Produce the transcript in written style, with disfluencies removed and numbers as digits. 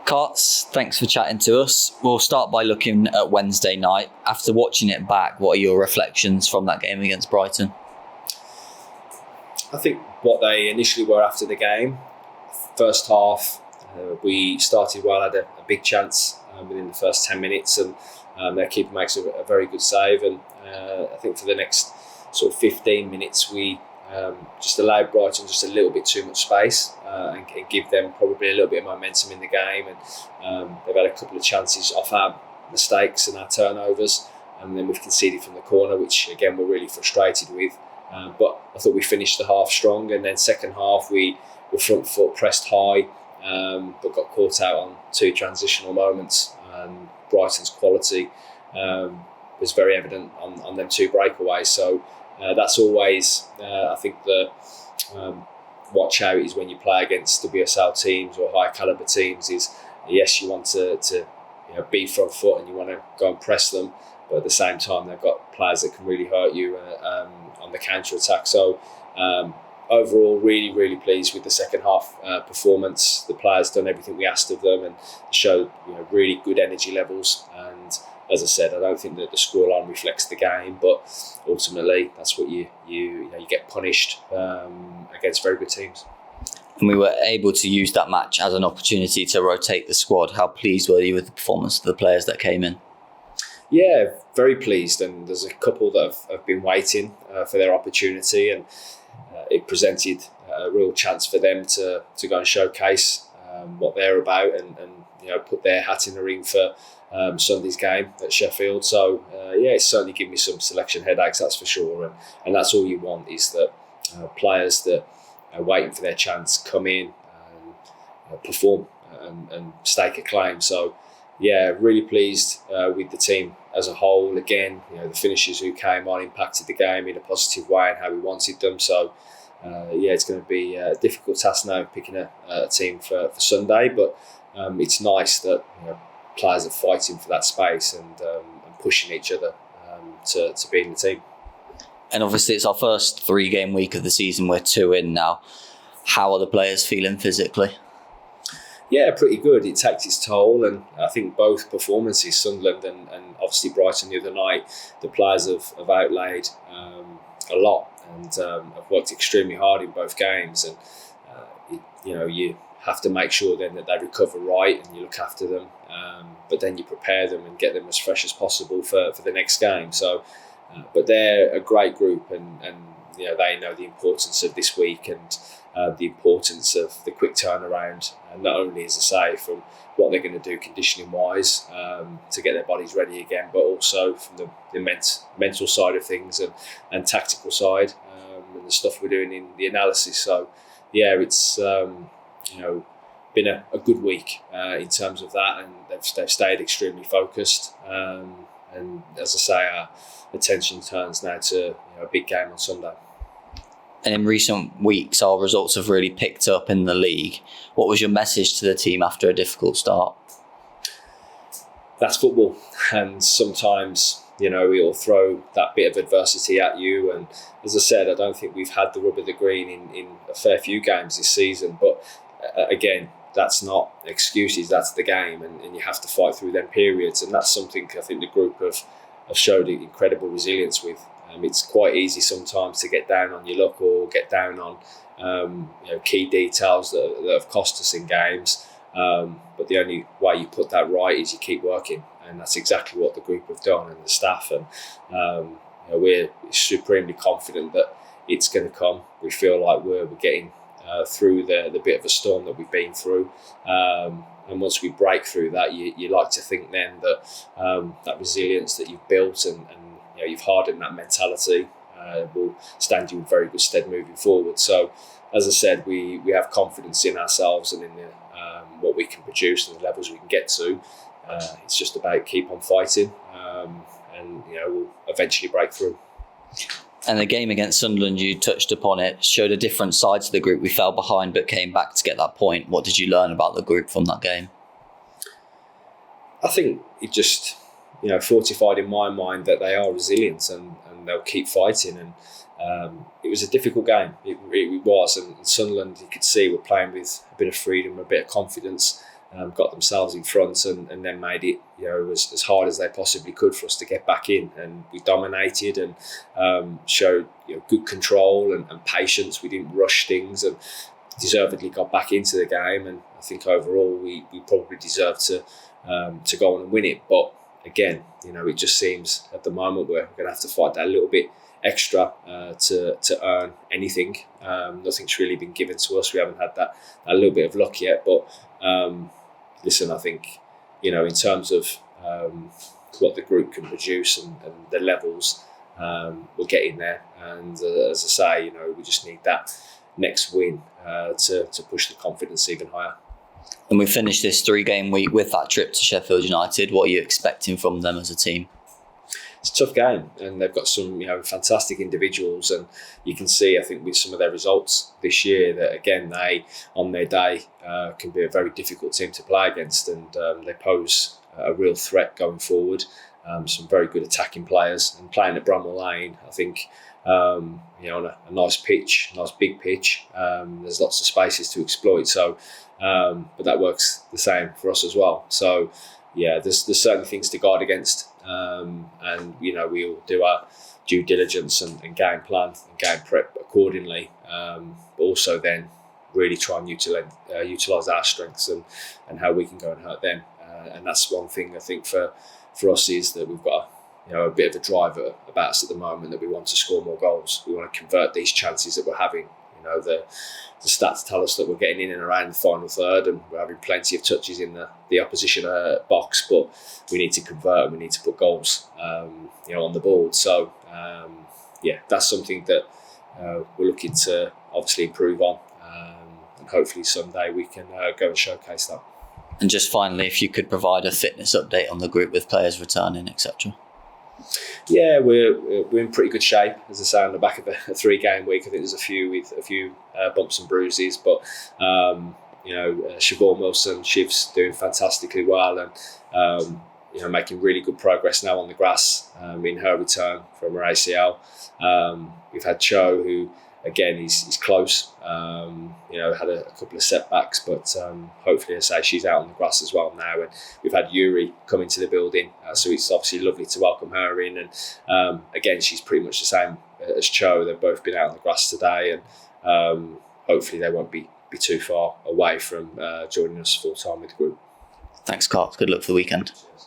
Carts, thanks for chatting to us. We'll start by looking at Wednesday night. After watching it back, what are your reflections from that game against Brighton? I think what they initially were after the game, first half, we started well, had a big chance within the first 10 minutes, and their keeper makes a very good save. And I think for the next sort of 15 minutes, we just allowed Brighton just a little bit too much space and give them probably a little bit of momentum in the game. And they've had a couple of chances off our mistakes and our turnovers, and then we've conceded from the corner, which again we're really frustrated with. But I thought we finished the half strong, and then second half we were front foot, pressed high, but got caught out on two transitional moments. And Brighton's quality was very evident on them two breakaways. So that's always, I think, the watch out is when you play against WSL teams or high calibre teams. Is yes, you want to be front foot and you want to go and press them, but at the same time they've got players that can really hurt you on the counter attack. So overall, really pleased with the second half performance. The players done everything we asked of them and showed really good energy levels. And as I said, I don't think that the scoreline reflects the game, but ultimately that's what you get punished against very good teams. And we were able to use that match as an opportunity to rotate the squad. How pleased were you with the performance of the players that came in? Yeah, very pleased. And there's a couple that have been waiting for their opportunity, and it presented a real chance for them to go and showcase what they're about and put their hat in the ring for Sunday's game at Sheffield. So it's certainly given me some selection headaches, that's for sure. And that's all you want, is that players that are waiting for their chance come in and perform and stake a claim. So really pleased with the team as a whole. Again, the finishers who came on impacted the game in a positive way and how we wanted them. So it's going to be a difficult task now picking a team for Sunday, but it's nice that players are fighting for that space and pushing each other to be in the team. And obviously it's our first 3-game week of the season. We're 2 in now. How are the players feeling physically? Yeah, pretty good. It takes its toll, and I think both performances, Sunderland and obviously Brighton the other night, the players have outlaid a lot and have worked extremely hard in both games. And you have to make sure then that they recover right and you look after them, but then you prepare them and get them as fresh as possible for the next game. So, but they're a great group, and they know the importance of this week and the importance of the quick turnaround, and not only, as I say, from what they're going to do conditioning wise to get their bodies ready again, but also from the mental side of things and tactical side and the stuff we're doing in the analysis. So it's been a good week in terms of that, and they've stayed extremely focused. And as I say, our attention turns now to a big game on Sunday. And in recent weeks, our results have really picked up in the league. What was your message to the team after a difficult start? That's football, and sometimes it'll throw that bit of adversity at you. And as I said, I don't think we've had the rub of the green in a fair few games this season. But again, that's not excuses, that's the game, and you have to fight through them periods. And that's something I think the group have showed incredible resilience with. It's quite easy sometimes to get down on your luck or get down on key details that have cost us in games. But the only way you put that right is you keep working, and that's exactly what the group have done and the staff. And we're supremely confident that it's going to come. We feel like we're getting through the bit of a storm that we've been through. And once we break through that, you like to think then that that resilience that you've built and you've hardened that mentality will stand you in very good stead moving forward. So, as I said, we have confidence in ourselves and in what we can produce and the levels we can get to. It's just about keep on fighting, and we'll eventually break through. And the game against Sunderland, you touched upon it, showed a different side to the group. We fell behind but came back to get that point. What did you learn about the group from that game? I think it just fortified in my mind that they are resilient and they'll keep fighting. And it was a difficult game. It was. And Sunderland, you could see, were playing with a bit of freedom, a bit of confidence. got themselves in front and then made it as hard as they possibly could for us to get back in. And we dominated and showed good control and patience. We didn't rush things and deservedly got back into the game. And I think overall we probably deserved to go on and win it. But again, it just seems at the moment we're going to have to fight that a little bit extra to earn anything. Nothing's really been given to us. We haven't had that a little bit of luck yet. But listen, I think in terms of what the group can produce and the levels, we're getting there. And as I say, we just need that next win to push the confidence even higher. And we finished this 3-game week with that trip to Sheffield United. What are you expecting from them as a team? It's a tough game, and they've got some fantastic individuals, and you can see, I think, with some of their results this year that again they on their day can be a very difficult team to play against, and they pose a real threat going forward. Some very good attacking players, and playing at Bramall Lane, I think on a nice pitch, nice big pitch, there's lots of spaces to exploit. So, but that works the same for us as well. So yeah, there's certain things to guard against. And we'll do our due diligence and game plan and game prep accordingly, but also then really try and utilise our strengths and how we can go and hurt them. And that's one thing I think for us is that we've got a bit of a drive about us at the moment, that we want to score more goals. We want to convert these chances that we're having. The stats tell us that we're getting in and around the final third, and we're having plenty of touches in the opposition box, but we need to convert and we need to put goals on the board. So that's something that we're looking to obviously improve on, and hopefully someday we can go and showcase that. And just finally, if you could provide a fitness update on the group with players returning, etc. Yeah, we're in pretty good shape. As I say, on the back of a 3-game week, I think there's a few bumps and bruises, but Siobhan Wilson, Shiv's doing fantastically well, and making really good progress now on the grass in her return from her ACL. We've had Cho, who again he's close. Had a couple of setbacks, but hopefully, as I say, she's out on the grass as well now. And we've had Yuri come into the building, so it's obviously lovely to welcome her in. And again, she's pretty much the same as Cho. They've both been out on the grass today, and hopefully they won't be too far away from joining us full time with the group. Thanks, Carl. Good luck for the weekend. Cheers.